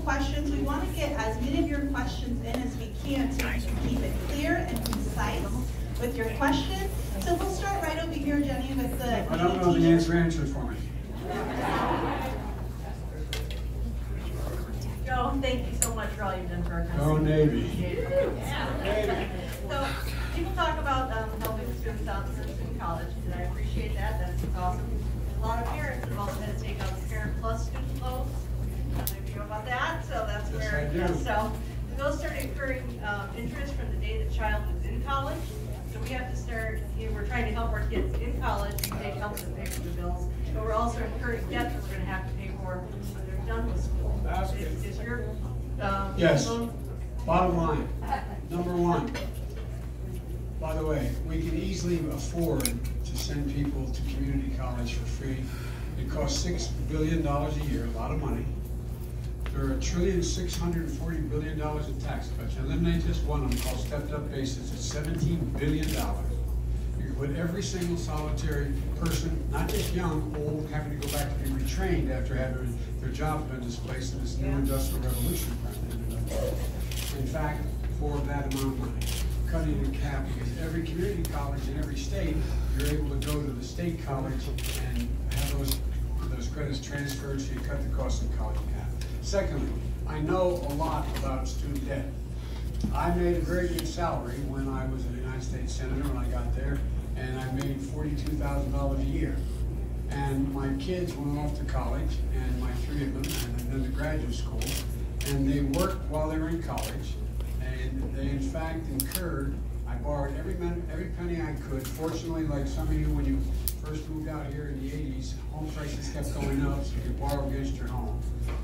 questions. We want to get as many of your questions in as we can so you can keep it clear and concise with your questions. So we'll start right over here, Jenny, with the I don't know the answer for me. Joe, thank you so much for all you've done for our country. Go Navy. Yeah. So people talk about helping students out in college, and I appreciate that. That's awesome. A lot of parents have also had to take out Parent Plus student loans. I don't know if you know about that, so that's Yes, where, I do. so those start incurring interest from the day the child is in college. So we have to start, we're trying to help our kids in college, and they help them pay for the bills, but we're also incurring debt that we're going to have to pay for when they're done with school. Is your Yes. loan? Bottom line, number one, by the way, we can easily afford to send people to community college for free. It costs $6 billion a year, a lot of money. There are $1,640 billion in tax cuts. Eliminate just one of them called stepped up basis. It's $17 billion. You can put every single solitary person, not just young, old, having to go back to be retrained after having their job been displaced in this new industrial revolution. In fact, for that amount of money, cutting the cap, because every community college in every state, you're able to go to the state college and have those credits transferred, so you cut the cost of college in half. Secondly, I know a lot about student debt. I made a very good salary when I was a United States Senator when I got there, and I made $42,000 a year. And my kids went off to college, and my three of them, and then to graduate school, and they worked while they were in college, and they in fact incurred, I borrowed every penny I could. Fortunately, like some of you, when you first moved out here in the 80s, home prices kept going up, so you could borrow against your home.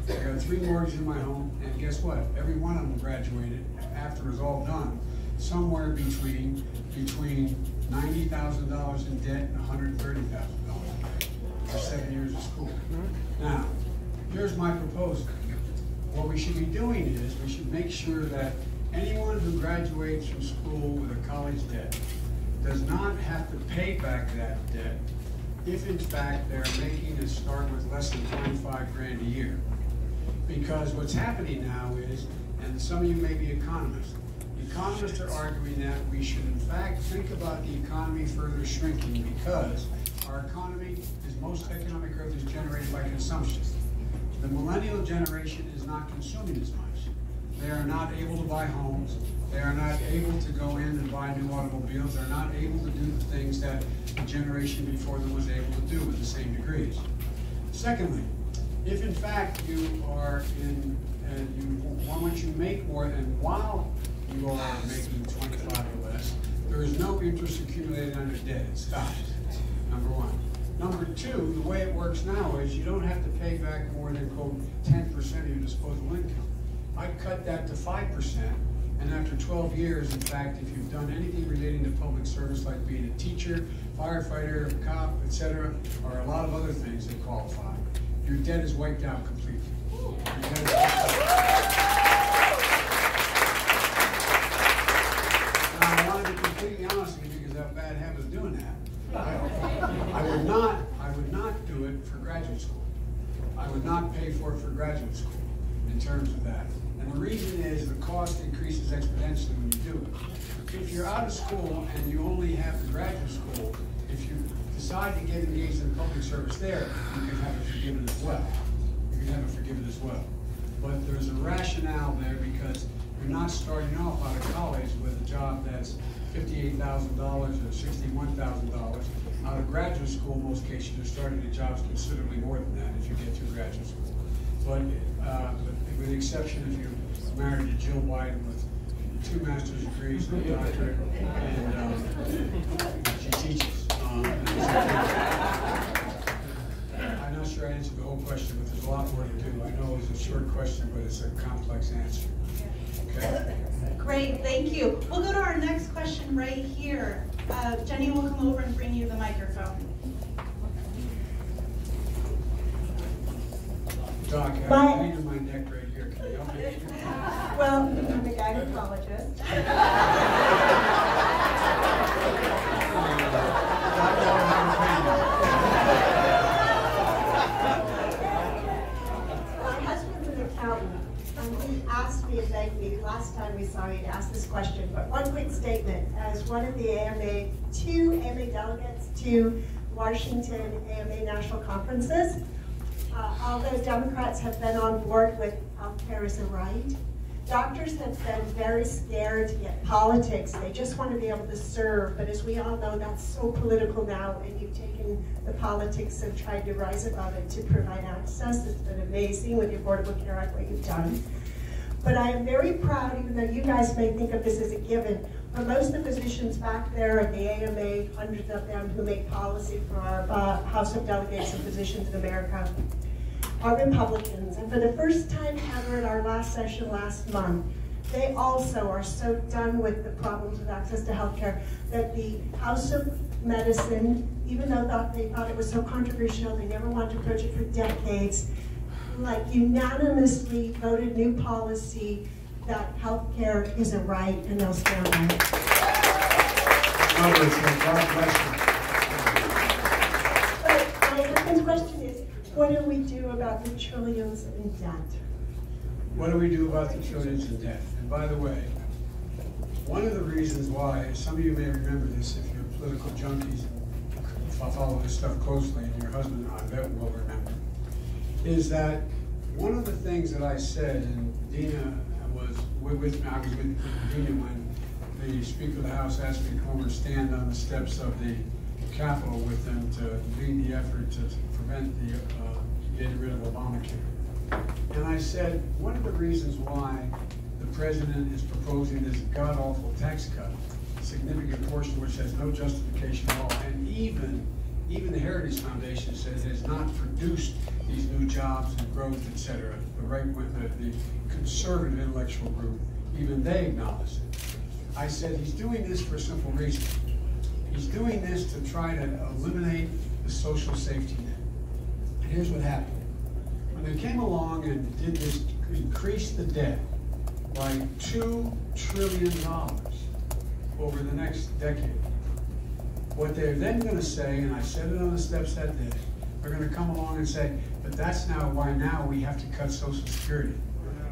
I got 3 mortgages in my home, and guess what? Every one of them graduated, after it was all done, somewhere between $90,000 in debt and $130,000 for 7 years of school. Now, here's my proposal. What we should be doing is, we should make sure that anyone who graduates from school with a college debt does not have to pay back that debt if in fact they're making a start with less than 25 grand a year. Because what's happening now is, and some of you may be economists are arguing that we should in fact think about the economy further shrinking, because our economy most economic growth is generated by consumption. The millennial generation is not consuming as much. They are not able to buy homes. They are not able to go in and buy new automobiles. They're not able to do the things that the generation before them was able to do with the same degrees. Secondly, if in fact you are in, and once you make more, and while you are making 25 or less, there is no interest accumulated on your debt. It stops, number one. Number two, the way it works now is you don't have to pay back more than, quote, 10% of your disposable income. I cut that to 5%, and after 12 years, in fact, if you've done anything relating to public service, like being a teacher, firefighter, cop, etc., or a lot of other things that qualify, your debt is wiped out completely. Now, I want to be completely honest with you because I have a bad habit of doing that. I would not do it for graduate school. I would not pay for it for graduate school in terms of that. And the reason is the cost increases exponentially when you do it. If you're out of school and you only have the graduate school, if you decide to get engaged in public service there, you can have it forgiven as well. You can have it forgiven as well. But there's a rationale there because you're not starting off out of college with a job that's $58,000 or $61,000. Out of graduate school, in most cases, you're starting at jobs considerably more than that if you get through graduate school. But with the exception if you're married to Jill Biden with 2 master's degrees and a doctorate, and she teaches. I'm not sure I answered the whole question, but there's a lot more to do. I know it's a short question, but it's a complex answer. Okay. Great, thank you. We'll go to our next question right here. Jenny will come over and bring you the microphone. Doc, I pain in my neck right here. Can you help me? Well, I'm a gynecologist. My husband's an accountant, He asked me and begged me last time we saw you to ask this question, but one quick statement. As one of the two AMA delegates to Washington AMA national conferences, although Democrats have been on board with healthcare as a right, doctors have been very scared to get politics. They just want to be able to serve, but as we all know, that's so political now, and you've taken the politics and tried to rise above it to provide access. It's been amazing with the Affordable Care Act, what you've done. But I am very proud, even though you guys may think of this as a given, but most of the physicians back there at the AMA, hundreds of them who make policy for our House of Delegates and Physicians in America, are Republicans. And for the first time ever at our last session last month, they also are so done with the problems with access to healthcare that the House of Medicine, even though they thought it was so controversial, they never wanted to approach it for decades, like unanimously voted new policy that healthcare is a right and they'll stand by it. But my second question is, what do we do about the trillions in debt? What do we do about the trillions in debt? And by the way, one of the reasons why, some of you may remember this if you're political junkies, follow this stuff closely, and your husband, I bet, will remember, is that one of the things that I said, and Dina was with me, I was with Dina when the Speaker of the House asked me to come over and stand on the steps of the Capitol with them to lead the effort to prevent the getting rid of Obamacare. And I said, one of the reasons why the President is proposing this god-awful tax cut, a significant portion which has no justification at all, and even the Heritage Foundation says it has not produced these new jobs and growth, etc. The the conservative intellectual group, even they acknowledge it. I said he's doing this for a simple reason. He's doing this to try to eliminate the social safety net. And here's what happened. When they came along and did this, increased the debt by $2 trillion over the next decade, what they're then going to say, and I said it on the steps that day, they're going to come along and say, but that's why now we have to cut Social Security.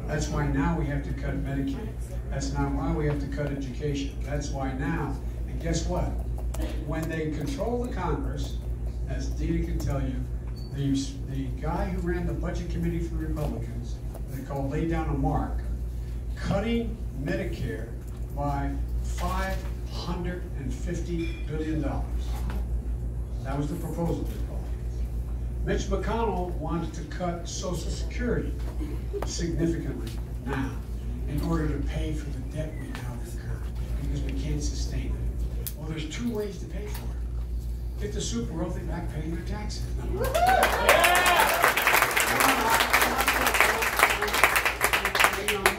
That's why now we have to cut Medicaid. That's not why we have to cut education. That's why now. And guess what? When they control the Congress, as Dina can tell you, the guy who ran the Budget Committee for the Republicans, they call lay down a mark, cutting Medicare by $550 billion. That was the proposal they called. Mitch McConnell wanted to cut Social Security significantly now in order to pay for the debt we now incur because we can't sustain it. Well, there's two ways to pay for it. Get the super wealthy back paying their taxes. I'm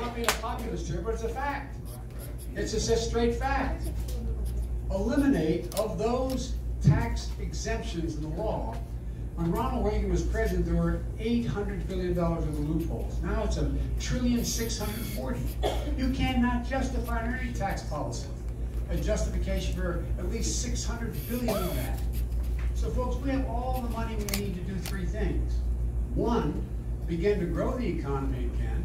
not being a populist here, but it's a fact. It's just a straight fact. Eliminate of those tax exemptions in the law. When Ronald Reagan was president, there were $800 billion in loopholes. Now it's $1.640 trillion. You cannot justify any tax policy a justification for at least $600 billion of that. So folks, we have all the money we need to do three things. One, begin to grow the economy again,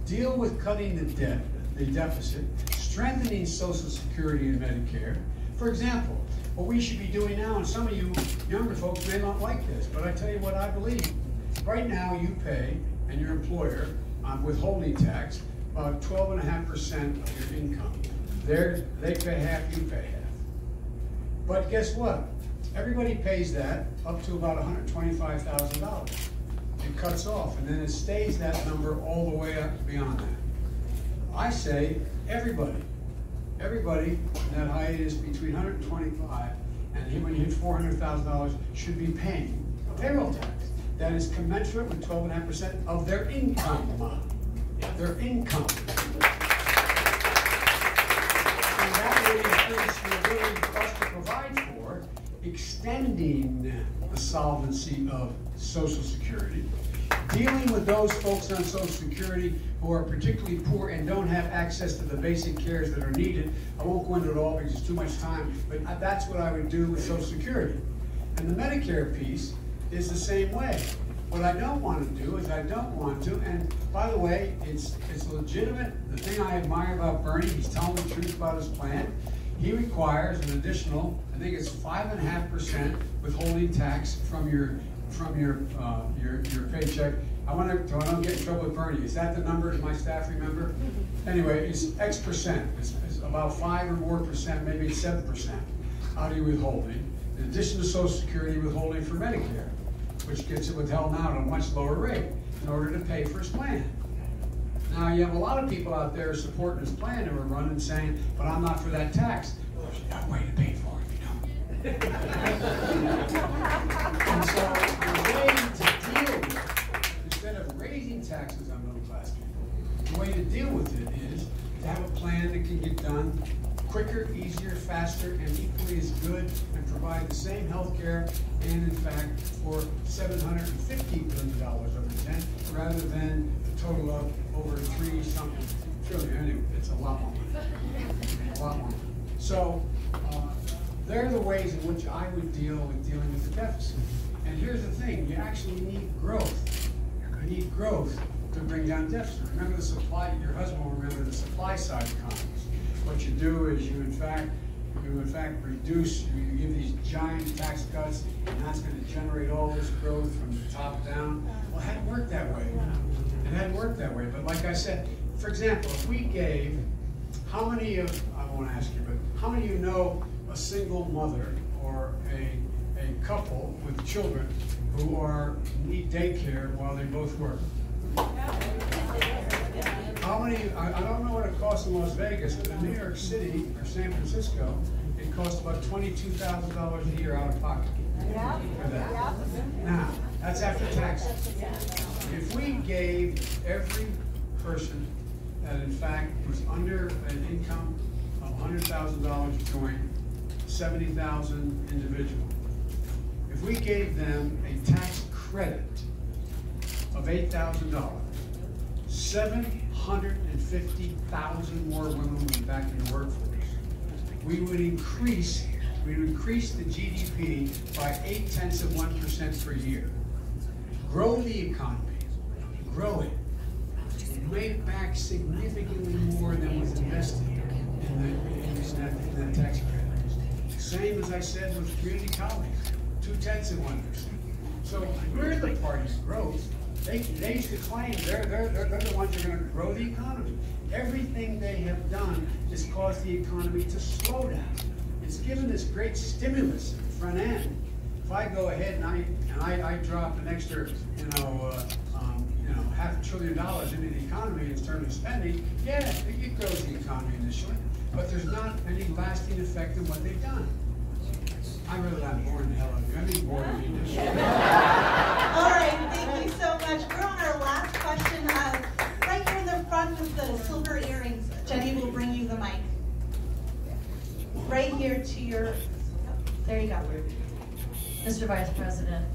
deal with cutting the debt, the deficit, strengthening Social Security and Medicare. For example, what we should be doing now, and some of you younger folks may not like this, but I tell you what I believe. Right now you pay, and your employer, withholding tax, about 12.5% of your income. They pay half, you pay half. But guess what? Everybody pays that up to about $125,000. It cuts off, and then it stays that number all the way up beyond that. I say everybody in that hiatus between 125 and when you hit $400,000 should be paying a payroll tax that is commensurate with 12.5% of their income. Their income. And that would increase the ability for us to provide for extending the solvency of Social Security, dealing with those folks on Social Security who are particularly poor and don't have access to the basic cares that are needed. I won't go into it all because it's too much time, but that's what I would do with Social Security. And the Medicare piece is the same way. What I don't want to do is I don't want to, and by the way, it's legitimate. The thing I admire about Bernie, he's telling the truth about his plan. He requires an additional, I think it's 5.5% withholding tax from your paycheck. I don't get in trouble with Bernie. Is that the number? Does my staff remember? Anyway, it's X percent. It's about 5 or more percent, maybe it's 7% out of your withholding. In addition to Social Security withholding for Medicare, which gets it withheld now at a much lower rate in order to pay for his plan. Now, you have a lot of people out there supporting his plan who are running saying, but I'm not for that tax. Well, there's no way to pay for it if you don't. And so the way to deal with it, instead of raising taxes on middle class people, the way to deal with it is to have a plan that can get done quicker, easier, faster, and equally as good, and provide the same health care, and in fact, for $750 billion over 10, rather than a total of over 3-something trillion. Anyway, it's a lot more money. A lot more money. So, they're the ways in which I would dealing with the deficit. And here's the thing, you actually need growth. You need growth to bring down deficit. Remember the supply, your husband will remember the supply side economies. What you do is you in fact reduce, you give these giant tax cuts, and that's going to generate all this growth from the top down. Well, it hadn't worked that way. It hadn't worked that way. But like I said, for example, if we gave, how many of, I won't ask you, but how many of you know a single mother or a couple with children who need daycare while they both work? How many, I don't know what it costs in Las Vegas, but in New York City or San Francisco, it costs about $22,000 a year out of pocket for that. Now, that's after taxes. If we gave every person that in fact was under an income of $100,000 joint, 70,000 individual, if we gave them a tax credit of $8,000, 750,000 more women would be back in the workforce. We would increase the GDP by 0.8% per year. Grow the economy, grow it. Made it back significantly more than was invested in that tax credit. Same as I said with community college, 0.2%. So we're the party of growth. They used to claim they're the ones that are going to grow the economy. Everything they have done has caused the economy to slow down. It's given this great stimulus at the front end. If I go ahead and I drop an extra, $500 billion into the economy in terms of spending, yeah, it grows the economy initially, but there's not any lasting effect in what they've done. I really am boring the hell out of you. I mean, boring me. All right, thank you so much. We're on our last question. Right here in the front with the silver earrings. Jenny will bring you the mic. Right here to your, there you go. Mr. Vice President,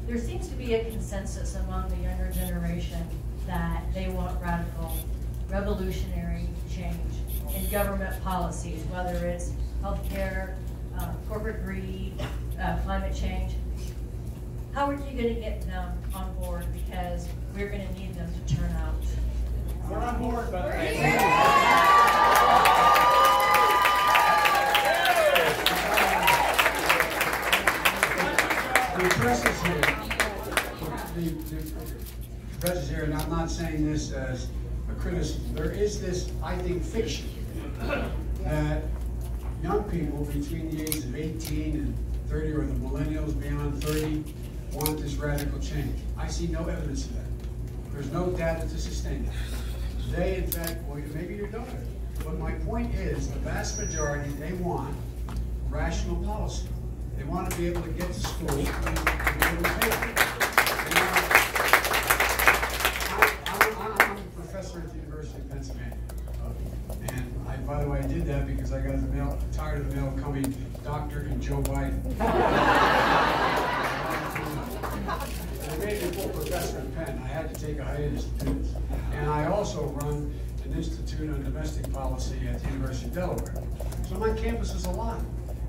there seems to be a consensus among the younger generation that they want radical, revolutionary change in government policies, whether it's healthcare, corporate greed, climate change. How are you going to get them on board? Because we're going to need them to turn out. We're on board, but the press is here. The press is here, and I'm not saying this as a criticism. There is this, I think, fiction that young people between the ages of 18 and 30, or the millennials beyond 30, want this radical change. I see no evidence of that. There's no data to sustain that. They, in fact, well, maybe your daughter. But my point is, the vast majority, they want rational policy. They want to be able to get to school and be able to pay for it. I'm a professor at the University of Pennsylvania. And by the way, I did that because I got tired of the mail coming, Dr. and Joe Biden. They made me full professor in Penn. I had to take a hiatus to do this. And I also run an institute on domestic policy at the University of Delaware. So my campus is a lot.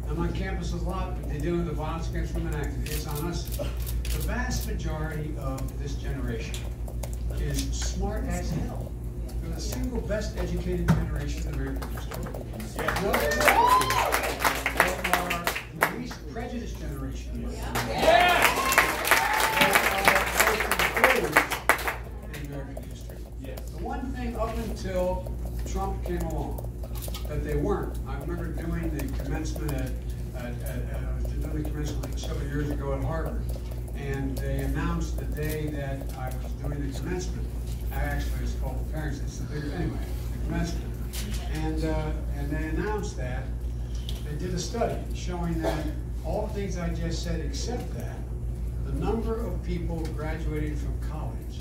I'm on campus a lot, but they're dealing with the Violence Against Women Act. It's on us. The vast majority of this generation is smart as hell. They're the single best educated generation in American history. No, they are the least prejudiced generation. They are the most engaged in American history. The one thing up until Trump came along that they weren't. I remember doing the commencement I was doing the commencement like several years ago at Harvard, and they announced the day that I was doing the commencement. Actually, it's called the parents. It's the bigger anyway. The commencement, and they announced that they did a study showing that all the things I just said, except that the number of people graduating from college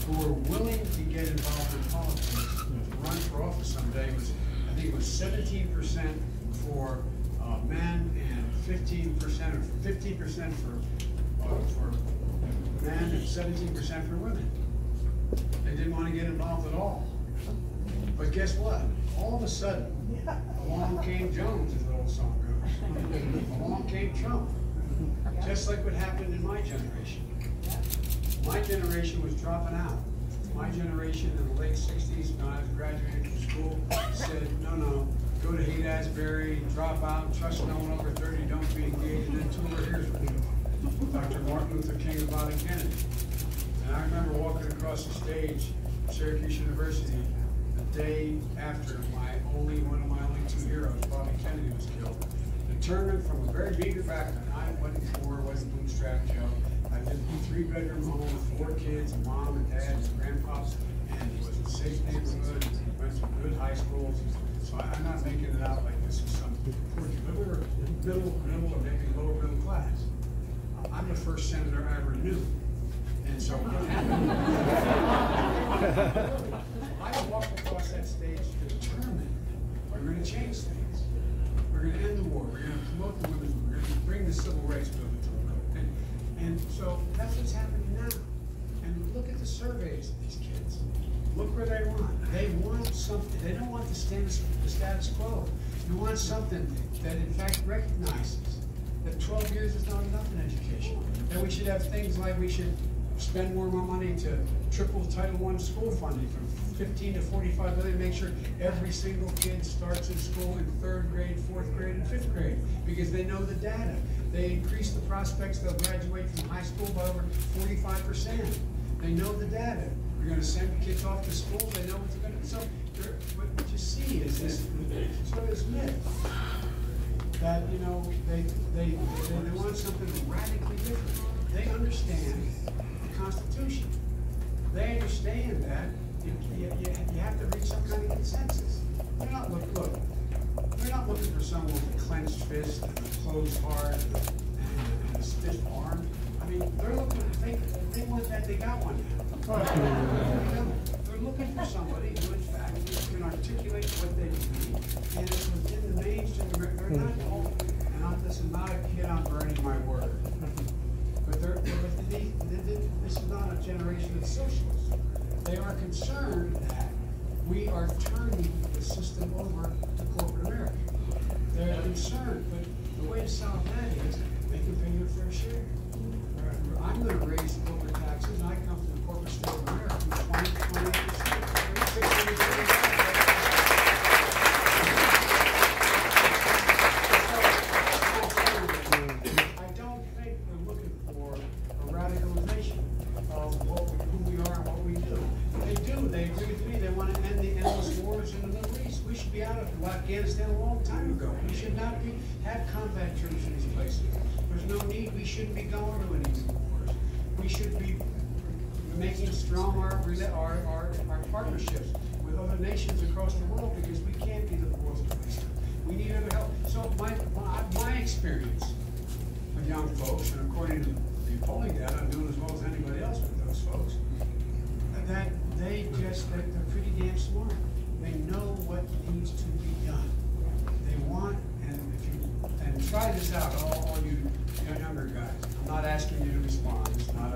who were willing to get involved in politics to run for office someday was, I think it was 17% for men and 15% for men and 17% for women. They didn't want to get involved at all. But guess what? All of a sudden, along came Jones, as the old song goes. Along came Trump. Just like what happened in my generation. My generation was dropping out. My generation in the late 60s, when I was graduating from school, said, no, go to Haight-Ashbury, drop out, trust no one over 30, don't be engaged, and then two over here's what we do. Dr. Martin Luther King and Bobby Kennedy. And I remember walking across the stage at Syracuse University the day after one of my only two heroes, Bobby Kennedy, was killed. Determined from a very meager background. I wasn't poor, wasn't bootstrapped, Joe. I lived in a 3-bedroom home with 4 kids, a mom and dad and grandpops, and it was a safe neighborhood. Went to good high schools. So I'm not making it out like this is some poor kid, but we were middle or maybe lower middle class. I'm the first senator I ever knew. And so what happened? I walked across that stage determined we're going to change things. We're going to end the war. We're going to promote the women's movement. We're going to bring the civil rights movement to the world. And so that's what's happening now. And look at the surveys of these kids. Look where they want. They want something. They don't want the status quo. They want something that in fact recognizes that 12 years is not enough in education. That we should have things like we should spend more money to triple Title I school funding from 15 to 45 billion, make sure every single kid starts in school in 3rd grade, 4th grade, and 5th grade, because they know the data. They increase the prospects they'll graduate from high school by over 45%. They know the data. We're going to send kids off to school, they know what's going to, so what you see is this sort of this myth that, you know, they want something radically different. They understand the Constitution. They understand that you have to reach some kind of consensus. They're not they're not looking for someone with a clenched fist and a closed heart and a stiff arm. I mean, they're looking. They want that. They got one now. They're looking for somebody who, in fact, can articulate what they need, and it's within the mainstream. They're not all. And this is not a kid on burning my word. But this is not a generation of socialists. They are concerned that we are turning the system over to corporate America. They're concerned, but the way to solve that is make them pay their fair share. I'm going to raise corporate taxes, and I come from the corporate state of America from 20 to 28%. Afghanistan a long time ago. We should not have combat troops in these places. There's no need. We shouldn't be going to any wars. We should be making strong our partnerships with other nations across the world, because we can't be the world's policeman. We need other help. So my experience with young folks, and according to the polling data, I'm doing as well as anybody else with those folks, that they're pretty damn smart. They know what needs to be done. They want, and try this out, all you younger guys. I'm not asking you to respond. It's not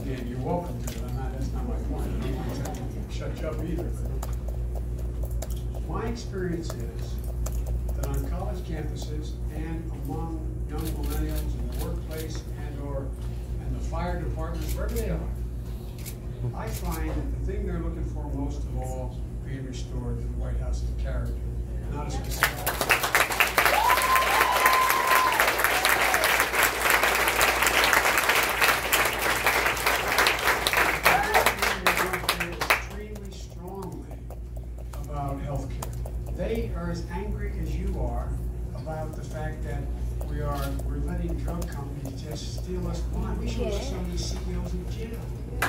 again, you're welcome to it. That's not my point. I'm not trying to shut you up either. But my experience is that on college campuses and among young millennials in the workplace and the fire departments, wherever they are, I find that the thing they're looking for most of all being restored to the White House is character, not a specific. Extremely strongly about healthcare. They are as angry as you are about the fact that we're letting drug companies just steal us blind. We should have some of these CEOs in jail. The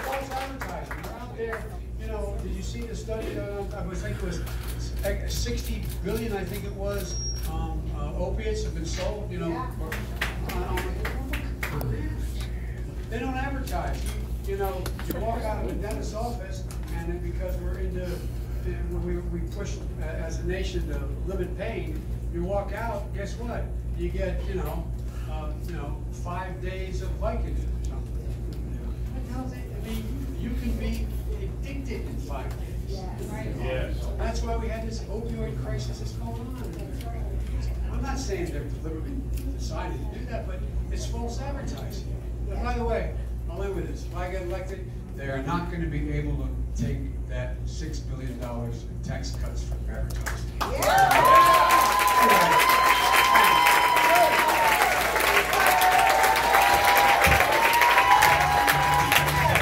false advertising. They're out there, you know, did you see the study? I think it was 60 billion, I think it was, opiates have been sold, you know. They don't advertise. You know, you walk out of the dentist's office, and then because we push as a nation to limit pain, you walk out, guess what? You get, 5 days of Vicodin or something. I mean, you can be addicted in 5 days. Yes. That's why we had this opioid crisis that's going on. I'm not saying they're deliberately decided to do that, but it's false advertising. And by the way, I'll end with this. If I get elected, they are not going to be able to take that $6 billion in tax cuts from advertising.